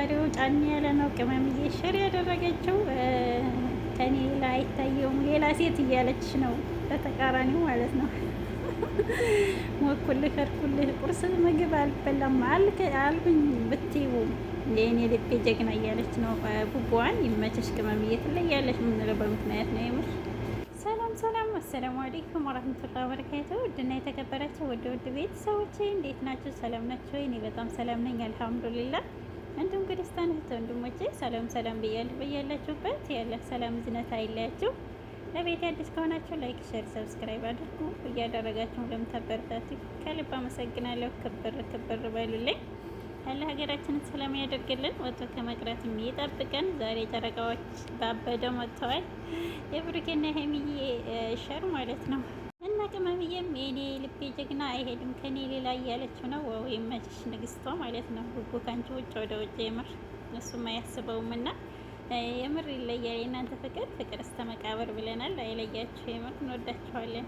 የዛሬው ጫን ያለ ነው። ቅመምዬ ሸር ያደረገችው ከኔ ሌላ አይታየውም ሌላ ሴት እያለች ነው። በተቃራኒው ማለት ነው። ሞኩልህ ከርኩልህ ቁርስ ምግብ አልበላም አልኩኝ ብትይው የኔ ልቤ ጀግና እያለች ነው። ቡቡዋን ይመችሽ ቅመምዬ ትለያለች የምንለው በምክንያት ነው የምር። ሰላም ሰላም፣ አሰላሙ አለይኩም ወራህመቱላሂ ወበረካቱ። ውድና የተከበራችሁ ውድ ቤተሰቦቼ እንዴት ናችሁ? ሰላም ናችሁ? እኔ በጣም ሰላም ነኝ አልሐምዱሊላህ። እንዲሁም ክርስቲያን እህት ወንድሞቼ ሰላም ሰላም ብያለሁ። በያላችሁበት ያለ ሰላም ዝነት አይለያችሁ። ለቤት አዲስ ከሆናችሁ ላይክ፣ ሼር፣ ሰብስክራይብ አድርጉ። እያደረጋችሁ ለምታበረታቱ ከልብ አመሰግናለሁ። ክብር ክብር በሉልኝ። ያለ ሀገራችንን ሰላም ያደርግልን፣ ወጥቶ ከመቅረት የሚጠብቀን። ዛሬ ጨረቃዎች ባበደው መጥተዋል። የብሩኬና የሀይሚዬ ሸር ማለት ነው። እና ቅመምዬም የኔ ልቤ ጀግና አይሄድም ከኔ ሌላ እያለችው ነው። ዋው የመችሽ ንግስቷ ማለት ነው። ጉጉ ካንቺ ውጭ ወደ ውጭ የምር እሱም አያስበውም። እና የምር ይለያል። የእናንተ ፍቅር እስከ መቃብር ብለናል። አይለያችሁ የምር እንወዳችኋለን።